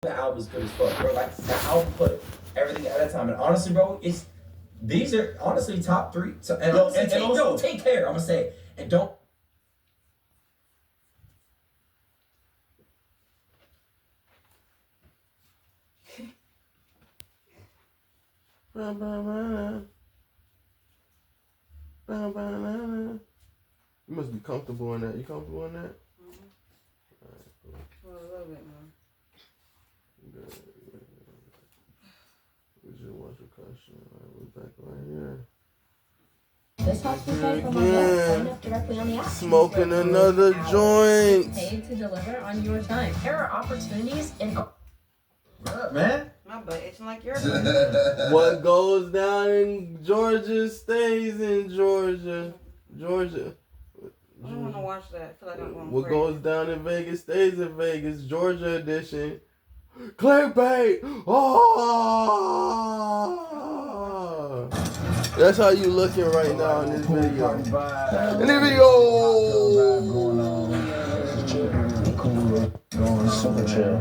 The album's good as fuck, bro. Like the album put everything at a time, and honestly, bro, these are honestly top three. So and, also take care. I'm gonna say and don't. You must be comfortable in that. You comfortable in that? Mm-hmm. All right, cool. Well, a little bit more. Good. We just watch a question. We're back right here. This helps me pay for my bill. Sign up directly on the app. Smoking another joint. Paid to deliver on your time. There are opportunities in. What, man? My butt itching like yours. What goes down in Georgia stays in Georgia. Georgia. I don't want to watch that. I feel like I'm going What crazy. goes down in Vegas stays in Vegas. Georgia edition. Clickbait. Oh! That's how you looking right now in this video. In this video. Cool, going super chill.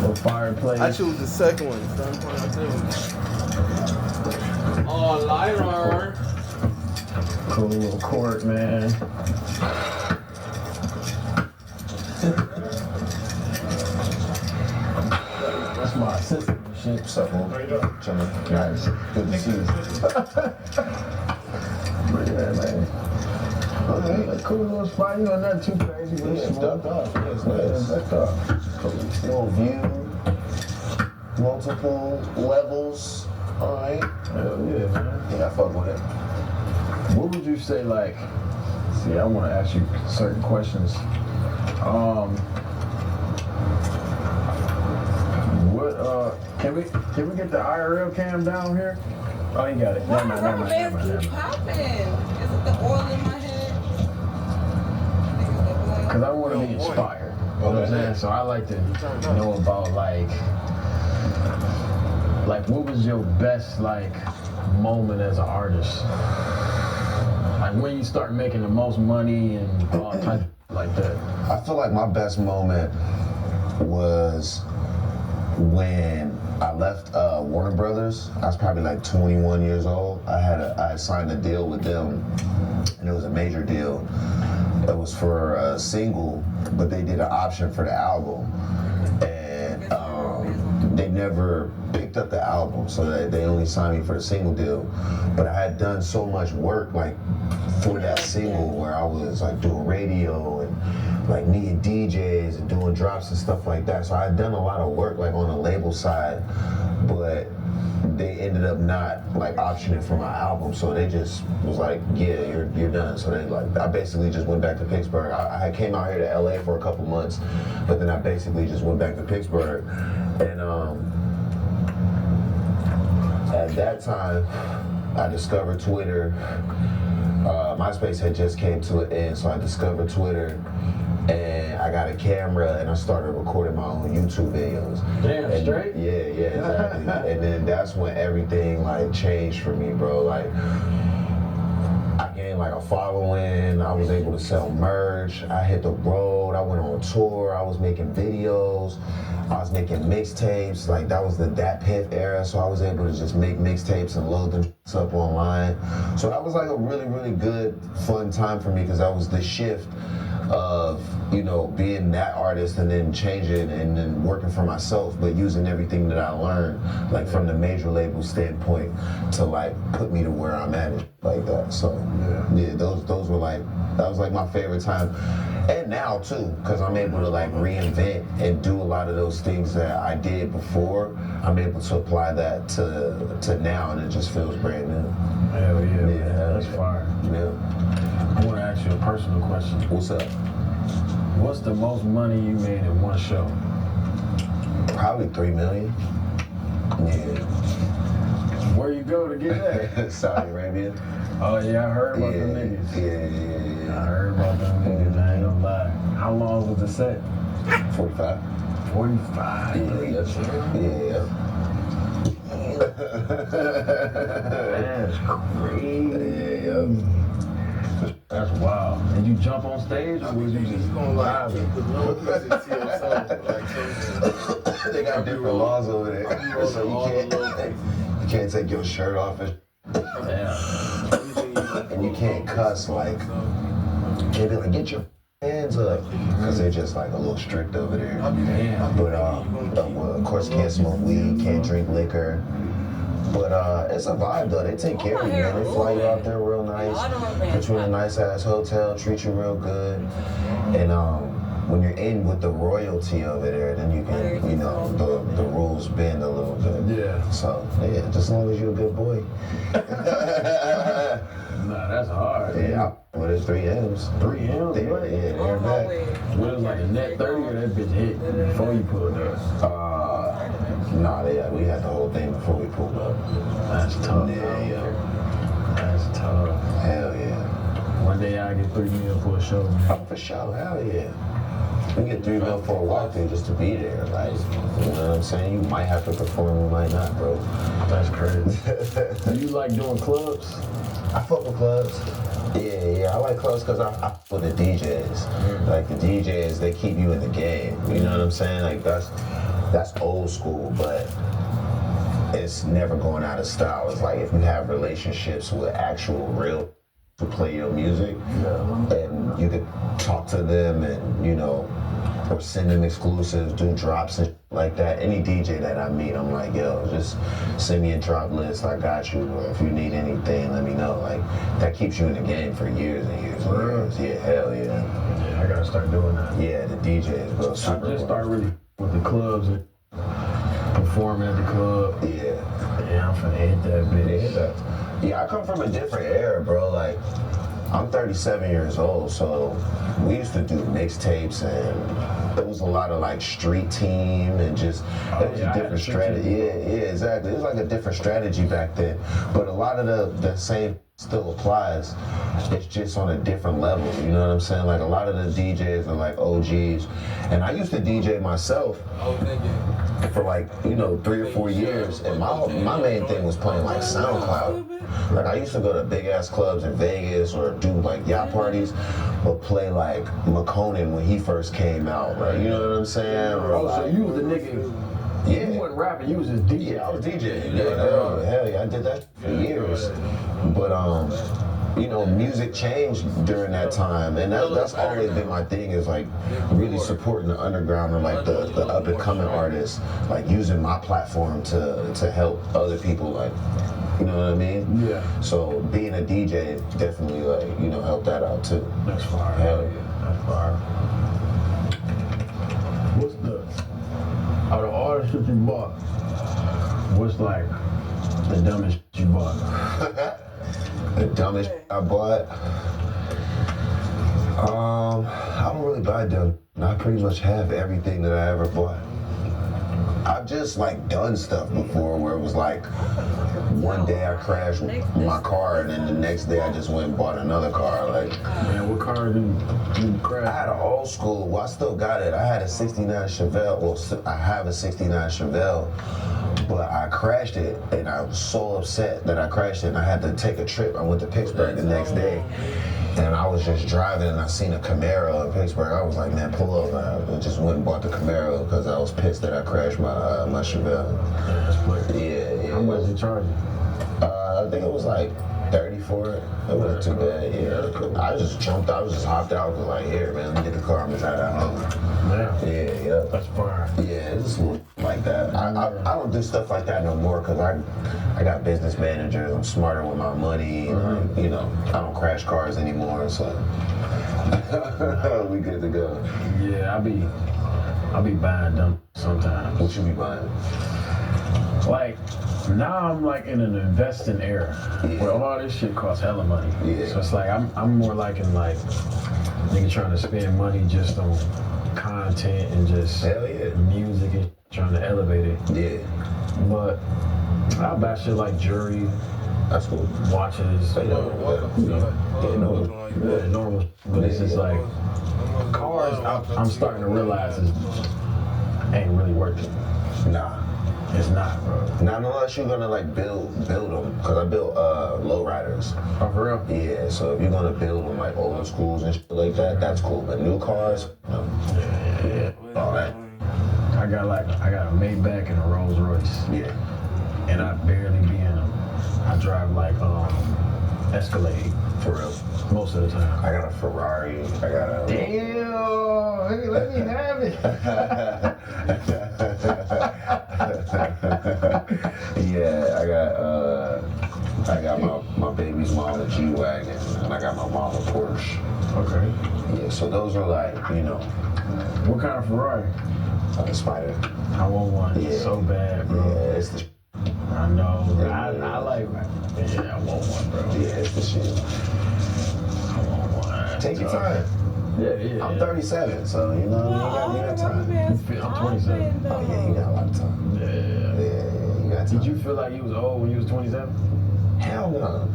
Little fireplace. I choose the second one. Oh, LiDAR. Cool little court, man. That's my assistant and shit. What's up, man? How you doing? Chilling. Nice. Good to see you. Yeah, man. Okay, a cool little spot. You know, nothing too crazy. But it's ducked up. Yeah, it's nice. Ducked up. Cool. Little view. Multiple levels. All right. Hell yeah, man. Yeah, I fuck with it. What would you say, like, see, I want to ask you certain questions. Can we get the IRL cam down here? Oh, you got it. Why my rubber bands keep popping? Is it the oil in my head? Because I want to be inspired. You know what I'm saying? So I like to know about, like what was your best, moment as an artist? Like, when you start making the most money and all type like that. I feel like my best moment was when I left Warner Brothers. I was probably like 21 years old. I had signed a deal with them, and it was a major deal. It was for a single, but they did an option for the album, and they never picked up the album, so they only signed me for the single deal. But I had done so much work for that single, where I was doing radio and meeting DJs and doing drops and stuff like that. So I had done a lot of work on the label side, but they ended up not optioning for my album. So they just was like, yeah, you're done. So they I basically just went back to Pittsburgh. I came out here to LA for a couple months, but then I basically just went back to Pittsburgh. And at that time, I discovered Twitter. MySpace had just came to an end, so I discovered Twitter, and I got a camera, and I started recording my own YouTube videos. Damn, straight? Yeah, exactly. And then that's when everything changed for me, bro. I gained a following. I was able to sell merch. I hit the road. I went on tour. I was making videos. I was making mixtapes. That was the Dat Piff era, so I was able to just make mixtapes and load them up online. So that was a really, really good, fun time for me, because that was the shift of, being that artist and then changing and then working for myself, but using everything that I learned, from the major label standpoint to put me to where I'm at like that. So yeah, those were that was my favorite time. And now too, because I'm able to reinvent and do a lot of those things that I did before. I'm able to apply that to now, and it just feels brand new. Hell yeah, Yeah, that's fire. Yeah. I want to ask you a personal question. What's up? What's the most money you made in one show? Probably $3 million. Yeah. Where you go to get that? Saudi Arabia. Oh yeah, I heard about them niggas. Yeah. I heard about them niggas, I ain't gonna lie. How long was the set? 45. 45. Yeah. That's crazy. Yeah. That's wild. Did you jump on stage or was you just going live? keep the low music to yourself. They got different laws over there, so you can't take your shirt off and you can't cuss like. Can't be like, get your hands up, because they're just like a little strict over there. But well, of course, can't smoke weed, can't drink liquor. But it's a vibe though. They take care of you, man. They fly you out there real nice, put you in a nice ass hotel, treat you real good, and when you're in with the royalty over there, then you can, you know, the rules bend a little bit. Yeah. So yeah, just as long as you're a good boy. Nah, that's hard. Yeah. Well, there's 3 M's. 3 M's? Yeah, they're back. What was like a net 30 or that bitch hit before you pulled up? Nah, we had the whole thing before we pulled up. That's tough. Yeah. That's tough. Hell yeah. One day I get 3 million for a show, man. Oh, for sure. Hell yeah. We get 3 million for a walkthrough just to be there. Like, you know what I'm saying? You might have to perform, you might not, bro. That's crazy. Do you like doing clubs? I fuck with clubs. Yeah, I like clubs because I fuck with the DJs. Like the DJs, they keep you in the game. You know what I'm saying? Like that's old school, but it's never going out of style. It's like if you have relationships with actual real to play your music, and you could talk to them and, you know, or send them exclusives, do drops and like that. Any DJ that I meet, I'm like, yo, just send me a drop list, I got you. Or if you need anything, let me know. Like, that keeps you in the game for years and years and years. Yeah, hell yeah. Yeah, I gotta start doing that. Yeah, the DJs, bro. I just started really with the clubs and performing at the club. Yeah. Yeah, I'm finna hit that bitch. Yeah, I come from a different era, bro. Like, I'm 37 years old, so we used to do mixtapes, and there was a lot of like street team and just it was a different strategy. Yeah, exactly. It was like a different strategy back then, but a lot of the same still applies. It's just on a different level. You know what I'm saying? Like a lot of the DJs are like OGs, and I used to DJ myself for like, you know, 3 or 4 years, and my main thing was playing like SoundCloud. Like I used to go to big ass clubs in Vegas or do like yacht parties, but play like McConan when he first came out. Like, you know what I'm saying? Or so you was the nigga. Yeah. You wasn't rapping, you was just DJing. Yeah, I was DJing. Hell yeah, I did that for years. But you know, music changed during that time, and that's always been my thing, is like really supporting the underground and like the up and coming artists, like using my platform to help other people, like, you know what I mean? Yeah. So being a DJ definitely, like, you know, helped that out too. That's fire. Hell yeah. That's fire. What's out of all the shit you bought, what's like the dumbest you bought? The dumbest I bought? I don't really buy dumb. I pretty much have everything that I ever bought. I've just like done stuff before where it was like one day I crashed my car and then the next day I just went and bought another car. Like, man, what car did you crash? I had an old school, well, I still got it. I had a 69 Chevelle. Well, I have a 69 Chevelle, but I crashed it and I was so upset that I crashed it and I had to take a trip. I went to Pittsburgh the next day. And I was just driving and I seen a Camaro in Pittsburgh. I was like, man, pull up. I just went and bought the Camaro because I was pissed that I crashed my Chevelle. Yeah. How much did you charge you? I think it was like 30 for it. It wasn't too bad, yeah. I just jumped out, I was just hopped out. I was like, here, man, let me get the car. I'm just out of home. Yeah. That's fire. Yeah, it's like that. I don't do stuff like that no more because I got business managers. I'm smarter with my money. And you know, I don't crash cars anymore, so we good to go. Yeah, I be buying them sometimes. What you be buying? Like, now I'm like in an investing era where all this shit costs hella money. Yeah. So it's like I'm more like in like nigga trying to spend money just on content and just music and trying to elevate it. Yeah. But I buy shit like jewelry. That's cool. Watches. Normal. But it's just like cars. I'm starting to realize ain't really worth it. Nah. It's not, bro. Not unless you're gonna like build them, cause I built lowriders. Oh, for real? Yeah, so if you're gonna build them like old schools and shit like that, that's cool. But new cars, no. Yeah. All that. got a Maybach and a Rolls Royce. Yeah. And I barely be in them. I drive like Escalade For real. most of the time. I got a Ferrari. I got a. Damn, hey, let me have it. Yeah, I got my baby's mom a G-Wagon, and I got my mom a Porsche. Okay. Yeah, so those are like, you know, What kind of Ferrari? like a Spider. I want one Yeah. so bad, bro. Yeah, it's the I know. I like. Yeah, I want one, bro. yeah, it's the shit. I want one. Take your time. Yeah. I'm 37, so you know you got time. I'm 27. Oh yeah, you got a lot of time. Yeah. Yeah, you got time. Did you feel like you was old when you was 27? Hell no.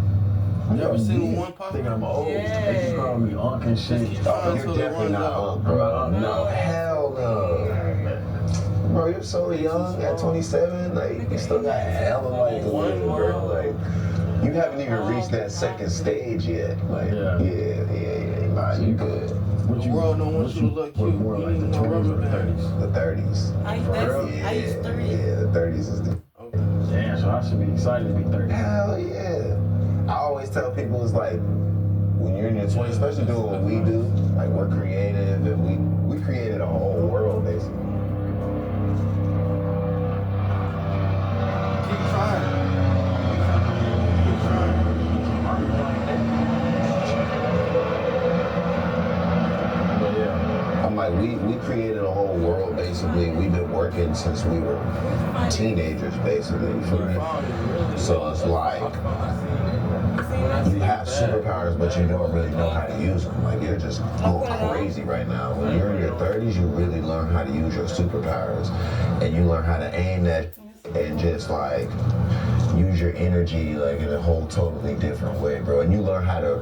You ever seen one pop? Think I'm old. Yeah. They just call me Unc and shit. Oh, you're definitely not old, bro. No, hell no. Bro, you're so young at 27. Like, you still got hell of life to live, bro. Like, you haven't even reached that second stage yet. Like, Yeah. nah, you good. What The world don't want you to look cute. More like the You 20s or the rubber 30s? The 30s. I used 30. Yeah, the 30s is the. Damn, so I should be excited to be 30. Hell yeah. I always tell people it's like, when you're in your 20s, especially doing what we do, like we're creative and we created a whole world basically. Keep trying. Keep trying. But yeah. I'm like, we created a whole world basically. We've been working since we were teenagers basically, you feel me? So it's like, you have superpowers, but you don't really know how to use them. Like, you're just going crazy right now. When you're in your 30s, you really learn how to use your superpowers. And you learn how to aim that and just, like, use your energy, like, in a whole totally different way, bro. And you learn how to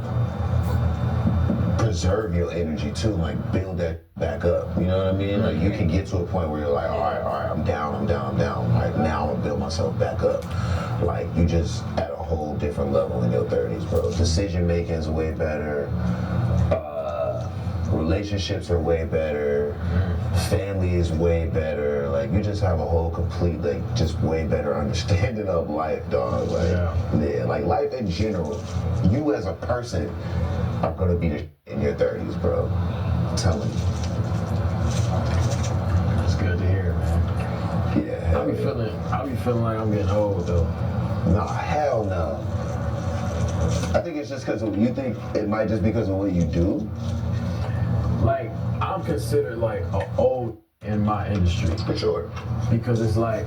preserve your energy, too. Like, build that back up. You know what I mean? Like, you can get to a point where you're like, all right, I'm down. Like, now I'm going to build myself back up. Like, you just at a whole different level in your 30s, bro. Decision making is way better. Relationships are way better. Family is way better. Like, you just have a whole complete, like, just way better understanding of life, dog. Like, yeah, like life in general. You as a person are gonna be the in your 30s, bro. I'm telling you. It's good to hear, man. Yeah. I be feeling like I'm getting old though. Nah, hell no. I think it's just because you think it might just because of what you do. Like, I'm considered like old in my industry. For sure. Because it's like,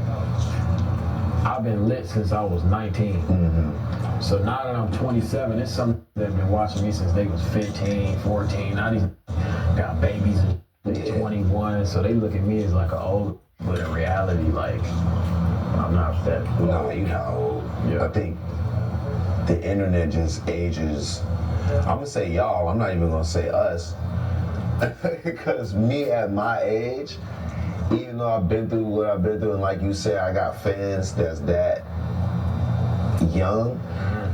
I've been lit since I was 19. Mm-hmm. So now that I'm 27, it's some that have been watching me since they was 15, 14. Now these got babies and 21, so they look at me as like an old, but in reality, like, I'm not that old. No, you not old. Yeah. I think the internet just ages. I'm gonna say y'all, I'm not even gonna say us. Because me at my age, even though I've been through what I've been through, and like you said, I got fans that's that young,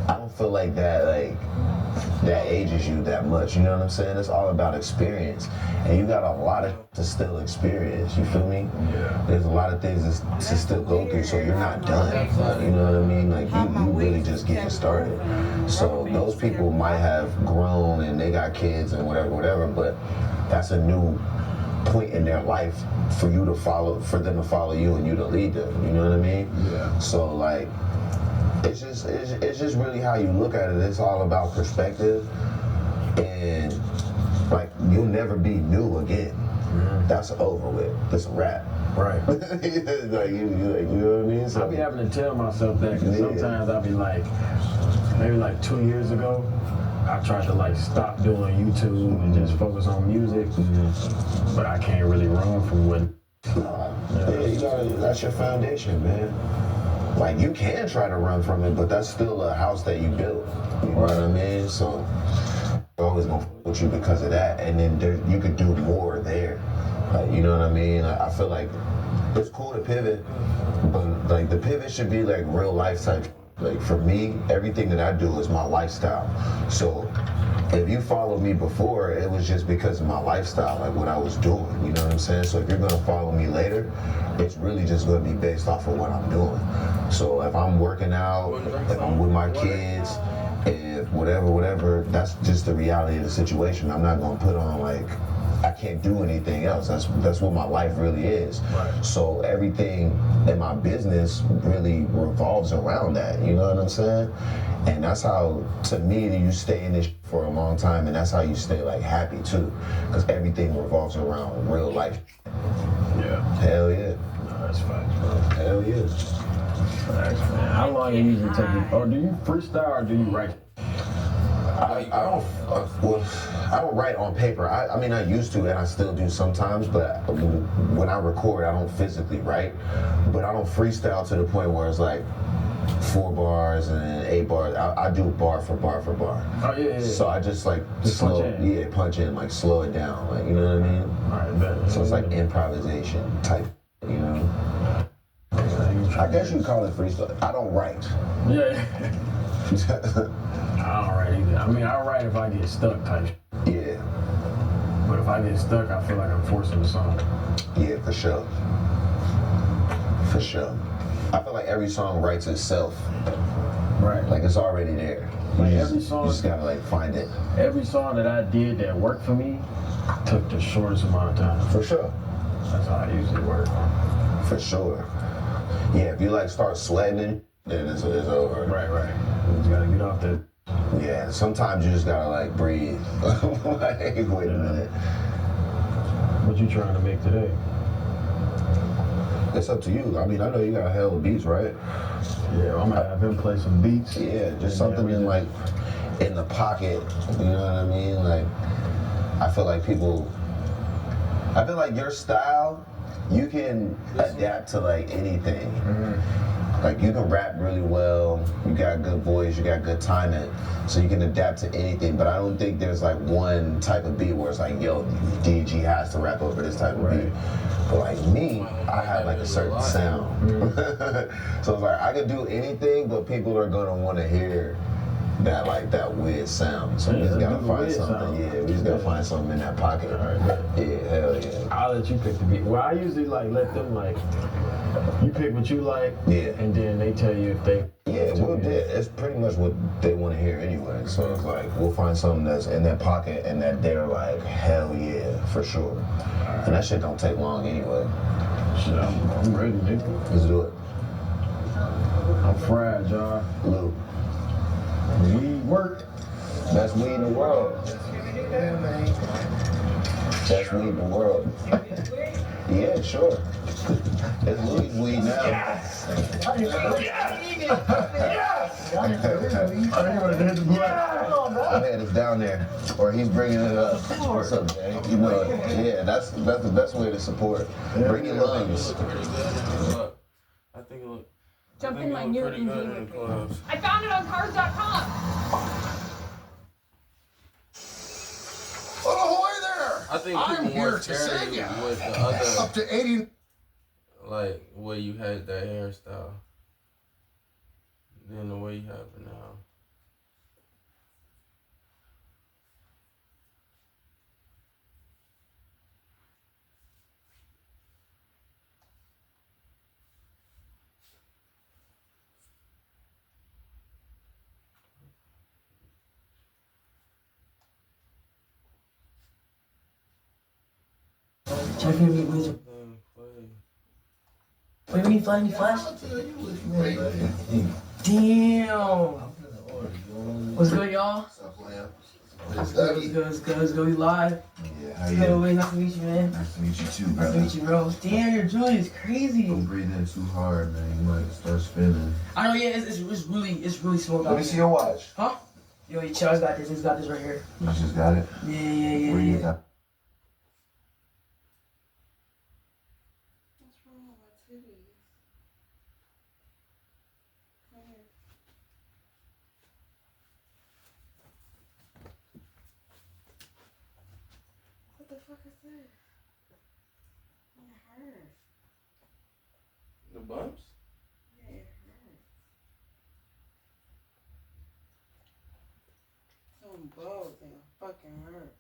I don't feel like that ages you that much. You know what I'm saying? It's all about experience. And you got a lot of to still experience, you feel me? Yeah. There's a lot of things to still go through, so you're not done. You know what I mean? Like, you really just getting started. So those people might have grown and they got kids and whatever, but that's a new point in their life for them to follow you and you to lead them. You know what I mean? Yeah. So like, it's just really how you look at it. It's all about perspective, and like, you'll never be new again. Mm-hmm. That's over with. It's a wrap. Right. like, you know what I mean? So, I be having to tell myself that, because Yeah. sometimes I be like, maybe like 2 years ago, I tried to like stop doing YouTube and just focus on music, but I can't really run from what. that's your foundation, man. Like, you can try to run from it, but that's still a house that you built. You know what I mean? So they're always gonna fuck with you because of that, and then you could do more there. Like, you know what I mean? I feel like it's cool to pivot, but like the pivot should be like real life type. Like for me, everything that I do is my lifestyle. So if you followed me before, it was just because of my lifestyle, like what I was doing. You know what I'm saying? So if you're gonna follow me later, it's really just gonna be based off of what I'm doing. So if I'm working out, if I'm with my kids, if whatever, that's just the reality of the situation. I'm not gonna put on like I can't do anything else. That's what my life really is. Right. So everything in my business really revolves around that. You know what I'm saying? And that's how, to me, you stay in this for a long time, and that's how you stay like happy too, because everything revolves around real life. Yeah. Hell yeah. No, that's facts, bro. Hell yeah. Facts, man. How long it usually take you? Or do you freestyle or do you write? I don't write on paper. I mean, I used to, and I still do sometimes, but when I record, I don't physically write. But I don't freestyle to the point where it's like 4 bars and 8 bars. I do bar for bar for bar. Oh, yeah. So I just like punch in. punch in, like slow it down, like, you know what I mean? Alright, bet. So it's like improvisation type, you know? I guess you call it freestyle. I don't write. Yeah. I don't write either. I mean, I write if I get stuck type. Yeah. But if I get stuck, I feel like I'm forcing the song. Yeah, for sure. For sure. I feel like every song writes itself. Right. Like it's already there. Like You every song. You just gotta like find it. Every song that I did that worked for me took the shortest amount of time. For sure. That's how I usually work. For sure. Yeah, if you like start sweating, then it's over. Right. You just gotta get off that. Yeah, sometimes you just gotta like breathe. Like, wait a minute. What you trying to make today? It's up to you. I mean, I know you got a hell of beats, right? Yeah, I'm gonna have him play some beats. Yeah, just something in like in the pocket. You know what I mean? Like, I feel like your style, you can adapt to like anything. Like you can rap really well, you got a good voice, you got good timing, so you can adapt to anything. But I don't think there's like one type of beat where it's like, yo, DG has to rap over this type of beat. But like me, I have like a certain sound. So it's like I could do anything, but people are gonna want to hear that weird sound. So we just gotta find something. Yeah, we just gotta find something in that pocket. Yeah, hell yeah. I'll let you pick the beat. Well, I usually like let them like. You pick what you like, and then they tell you if they. Yeah, it's pretty much what they want to hear anyway. So it's like we'll find something that's in that pocket and that they're like, hell yeah, for sure. And that shit don't take long anyway. Shit, I'm ready, nigga. Let's do it. I'm fried, y'all. Luke. Weed work. Best weed in the world. Best weed in the world. Yeah, sure. It's Louis weed now. Yes! My head is down there, or he's bringing it up. What's up, Jay? You know, yeah, that's the best way to support. Bring your lungs. I think it look. Jump in my new pretty good in the Indeed. clubs. I found it on cars.com. Ahoy there! I think I'm people here more to scared save ya. with the other, Up to 80. like, where you had that hairstyle than the way you have it now. Check in with Wizard. Wait, we need flash, Damn. What's good, y'all? What's good? Let's go. We live. Yeah, how you? Hey, nice to meet you, man. Nice to meet you too, Nice brother. to meet you, bro. Damn, your joint is crazy. Don't breathe in too hard, man. You might start spinning. I know, yeah, it's really smoked out. Let me see your watch. Huh? Yo, he Charles got this. He's got this right here. You just got it? Yeah. Where you got? What's wrong with my titties? Come here. What the fuck is this? It hurts. The bumps? Yeah, it hurts. them balls, they fucking hurt.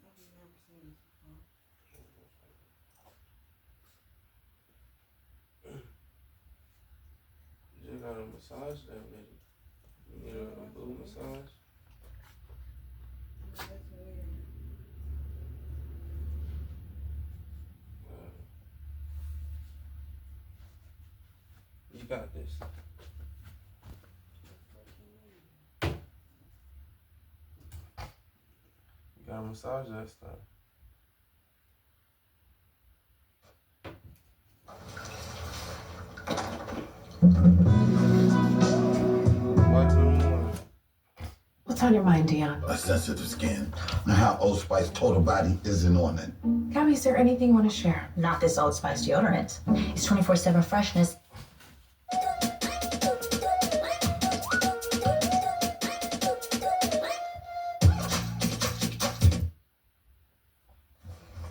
I've never seen this before. You just gotta massage that nigga. You need a blue massage. That's weird. You got this. You gotta massage that stuff. What's on your mind, Dion? A sensitive skin. And how Old Spice total body isn't on it. Gabby, is there anything you want to share? Not this Old Spice deodorant. It's 24/7 freshness.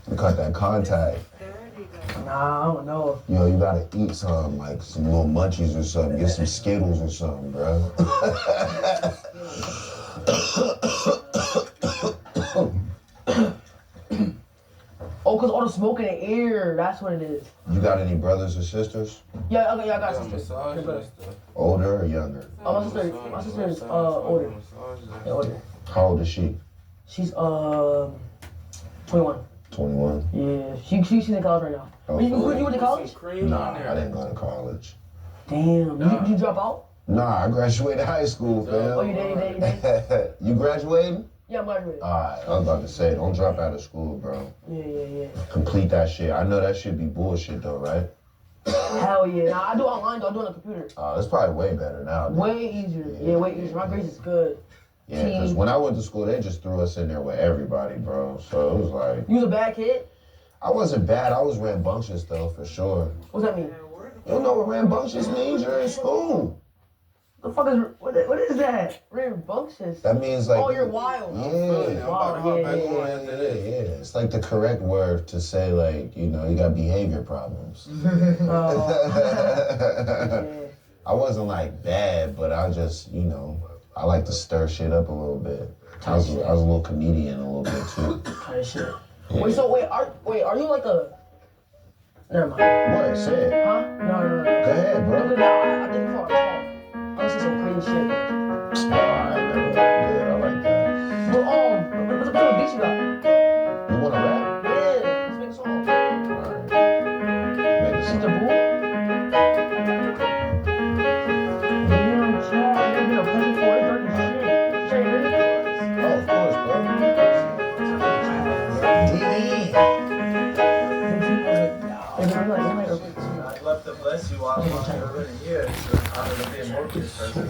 You cut that contact. Nah, I don't know. Yo, you gotta eat some, like some little munchies or something. Get some Skittles or something, bro. Oh, cause all the smoke in the air. That's what it is. You got any brothers or sisters? Yeah, okay, yeah, I got You a gotta sister. massage Yeah, that brother. stuff. Older or younger? Oh, my sister is older. Yeah, older. How old is she? She's 21. 21. Yeah, she's in college right now. Oh, you went to college? Nah, I didn't go to college. Damn. Did you drop out? Nah, I graduated high school, fam. Oh, you did? You graduating? Yeah, I'm graduating. Alright, I was about to say, don't drop out of school, bro. Yeah. Complete that shit. I know that shit be bullshit though, right? Hell yeah. Nah, I do online though. I do on the computer. It's probably way better now. Way easier. Yeah, way easier. My grades is good. Yeah, because when I went to school, they just threw us in there with everybody, bro. So it was like... You was a bad kid? I wasn't bad. I was rambunctious, though, for sure. What's that mean? You don't know what rambunctious means? You're in school. The fuck is... What is that? Rambunctious? That means, like... Oh, you're wild. Yeah. Wild, yeah. It's like the correct word to say, like, you know, you got behavior problems. I wasn't, like, bad, but I just, you know... I like to stir shit up a little bit. I was a little comedian a little bit too. Kind of shit. Yeah. Wait, are you like a... Never mind. What? Say it. Huh? No. Go ahead, bro. I think before I was say some crazy shit. Alright, never mind. Good, I like that. But what's the kind of beat you got? You wanna rap? Yeah, let's make a song. Alright. Make a song. Mr. Boo? I'd love to bless you while I'm over here. So I'm going to be a mortgage person.